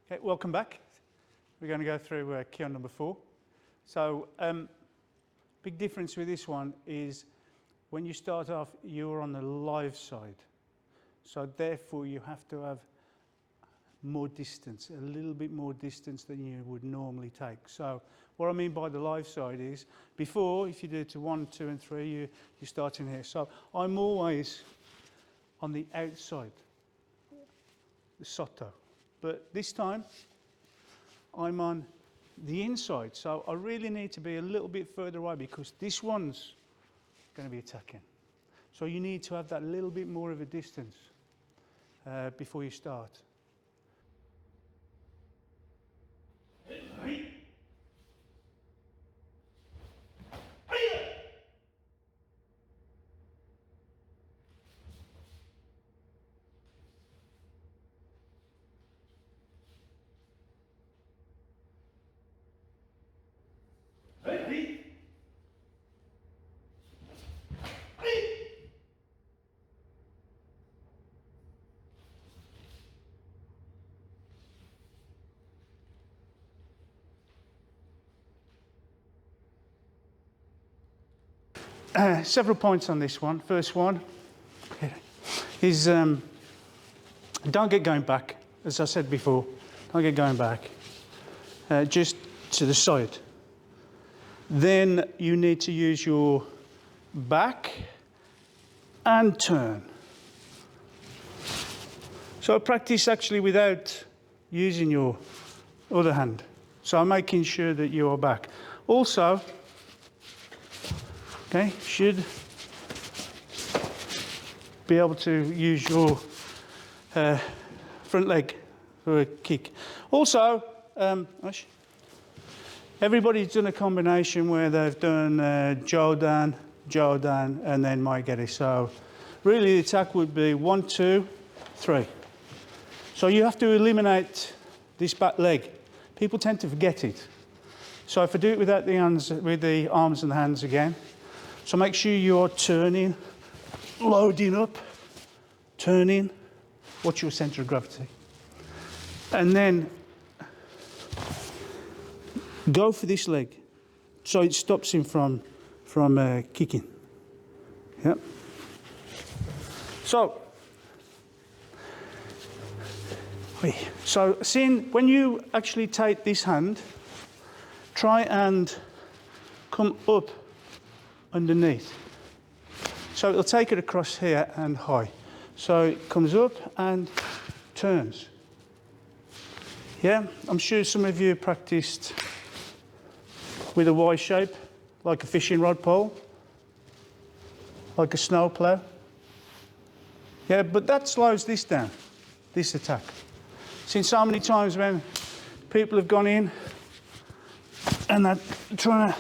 Okay, welcome back. We're going to go through Kihon number 4. So, big difference with this one is when you start off, you're on the live side. So therefore you have to have more distance, a little bit more distance than you would normally take. So what I mean by the live side is, before, if you do it to 1, 2 and 3, you're starting here. So I'm always on the outside, the soto. But this time, I'm on the inside. So I really need to be a little bit further away because this one's going to be attacking. So you need to have that little bit more of a distance before you start. Several points on this one. First one is don't get going back, as I said before. Don't get going back, just to the side. Then you need to use your back and turn. So practice actually without using your other hand. So I'm making sure that you are back. Also, okay, should be able to use your front leg for a kick. Also, everybody's done a combination where they've done Jodan, and then Maigeri. So really the attack would be 1, 2, 3. So you have to eliminate this back leg. People tend to forget it. So if I do it without the hands, with the arms and the hands again, so make sure you're turning, loading up, turning, watch your centre of gravity. And then go for this leg, so it stops him from kicking. Yep. So seeing when you actually take this hand, try and come up underneath. So it'll take it across here and high. So it comes up and turns. Yeah, I'm sure some of you practiced with a Y shape, like a fishing rod pole, like a snow plough. Yeah, but that slows this down, this attack. Seen so many times when people have gone in and they're trying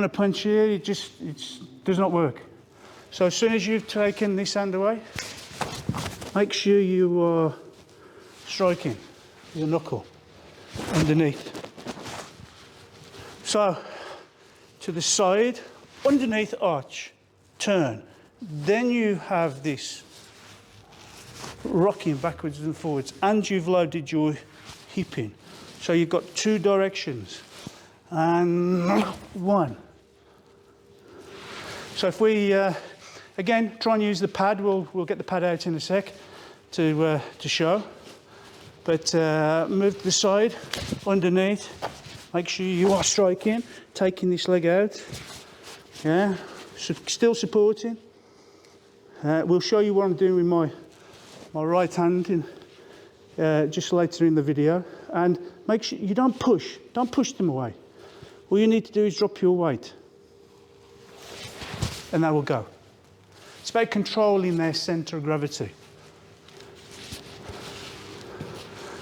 to punch here, it does not work. So as soon as you've taken this hand away, make sure you are striking your knuckle underneath. So to the side, underneath arch, turn. Then you have this rocking backwards and forwards, and you've loaded your hip in. So you've got 2 directions. And 1. So if we, again, try and use the pad, we'll get the pad out in a sec to show. But move to the side, underneath, make sure you are striking, taking this leg out. Yeah, so still supporting. We'll show you what I'm doing with my right hand just later in the video. And make sure you don't push them away. All you need to do is drop your weight, and that will go. It's about controlling their centre of gravity.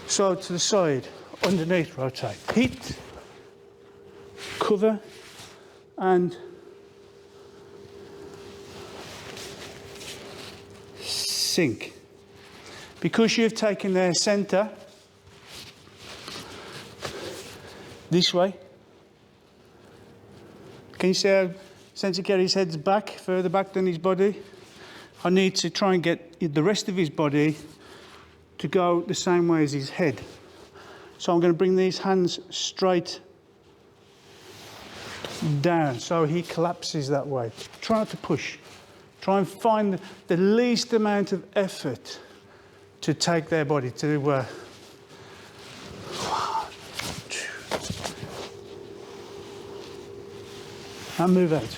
So to the side, underneath, rotate, hit, cover, and sink. Because you've taken their centre this way. Can you see how Sensei Kerry's head's back, further back than his body? I need to try and get the rest of his body to go the same way as his head. So I'm going to bring these hands straight down so he collapses that way. Try not to push. Try and find the least amount of effort to take their body to 1, 2, and move out.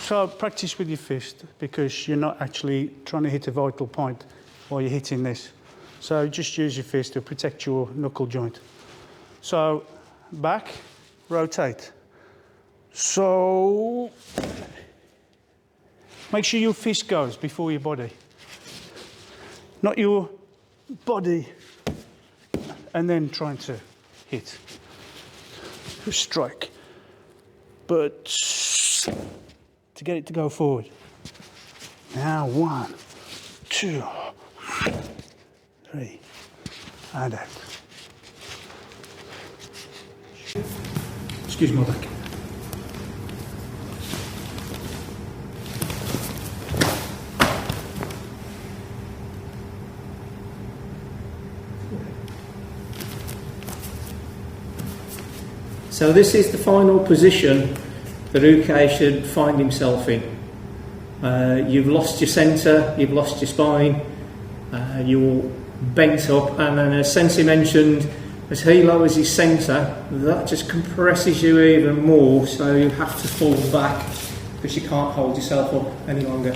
So practice with your fist, because you're not actually trying to hit a vital point while you're hitting this. So just use your fist to protect your knuckle joint. So back, rotate. So make sure your fist goes before your body. Not your body and then trying to hit. Strike. But to get it to go forward. Now 1, 2, 3, and out. Excuse my back. So this is the final position that Uke should find himself in. You've lost your centre, you've lost your spine, you're bent up, and then as Sensei mentioned, as he lowers his centre, that just compresses you even more, so you have to fall back because you can't hold yourself up any longer.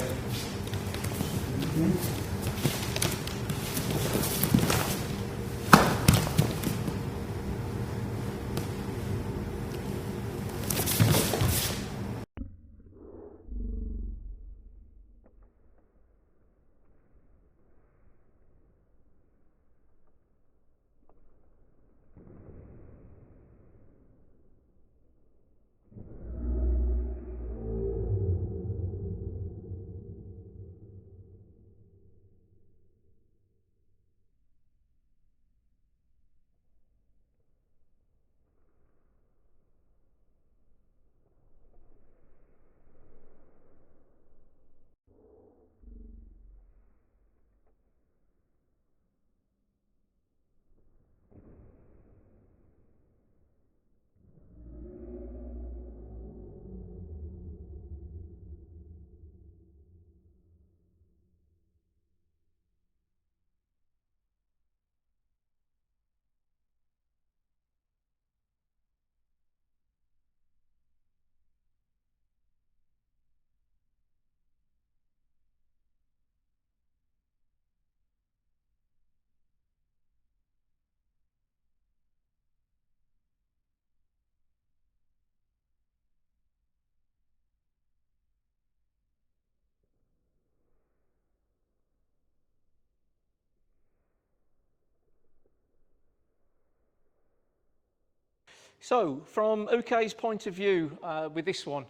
So, from Uke's point of view with this one,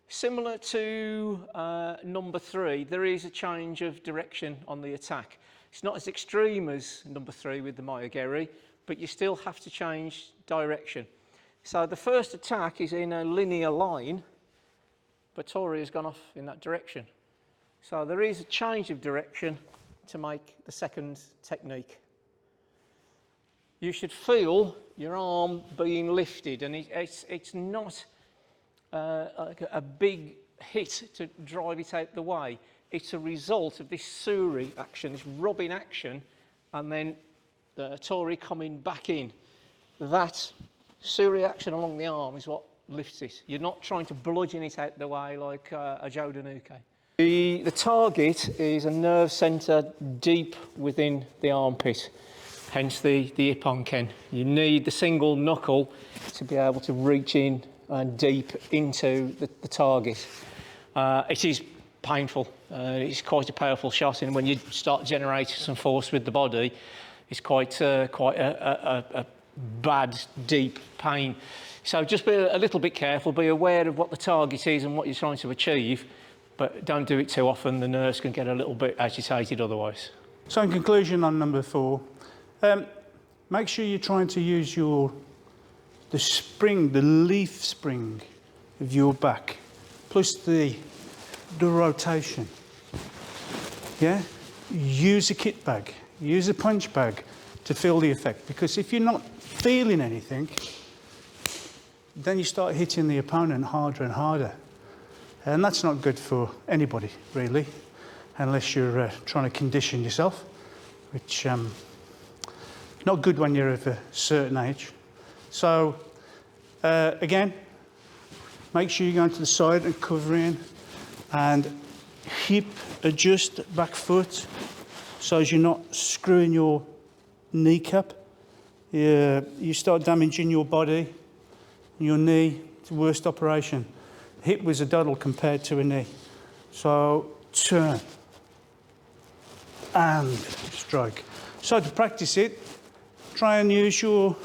similar to number 3, there is a change of direction on the attack. It's not as extreme as number 3 with the Mayageri, but you still have to change direction. So the first attack is in a linear line, but Tori has gone off in that direction. So there is a change of direction to make the second technique. You should feel your arm being lifted, and it's not like a big hit to drive it out the way. It's a result of this suri action, this rubbing action, and then the tori coming back in. That suri action along the arm is what lifts it. You're not trying to bludgeon it out the way like a Jodo-nuke. The target is a nerve centre deep within the armpit. Hence the ippon ken. You need the single knuckle to be able to reach in and deep into the target. It is painful. It's quite a powerful shot, and when you start generating some force with the body, it's quite a bad, deep pain. So just be a little bit careful. Be aware of what the target is and what you're trying to achieve, but don't do it too often. The nerves can get a little bit agitated otherwise. So in conclusion on number 4, make sure you're trying to use the spring, the leaf spring of your back, plus the rotation. Yeah? Use a kit bag, use a punch bag to feel the effect. Because if you're not feeling anything, then you start hitting the opponent harder and harder. And that's not good for anybody, really, unless you're trying to condition yourself, which not good when you're of a certain age. So, again, make sure you're going to the side and covering, and hip adjust back foot so as you're not screwing your kneecap. You start damaging your body, your knee. It's the worst operation. Hip was a doddle compared to a knee. So turn and strike. So to practice it, try and use your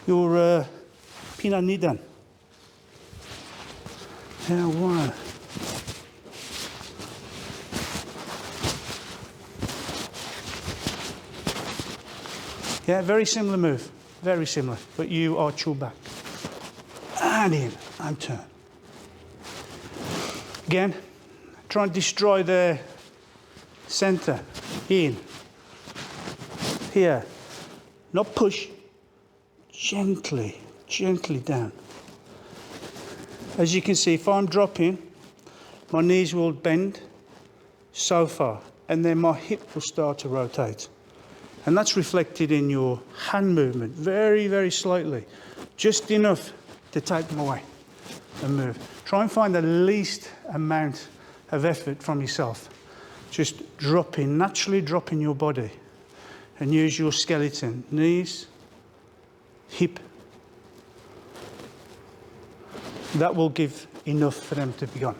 pinanidan. Yeah, one. Yeah, very similar move, very similar, but you are chill back. And in, and turn. Again, try and destroy the center. In, here. Not push, gently, gently down. As you can see, if I'm dropping, my knees will bend so far, and then my hip will start to rotate. And that's reflected in your hand movement, very, very slightly. Just enough to take them away and move. Try and find the least amount of effort from yourself. Just dropping, naturally dropping your body. And use your skeleton, knees, hip. That will give enough for them to be gone.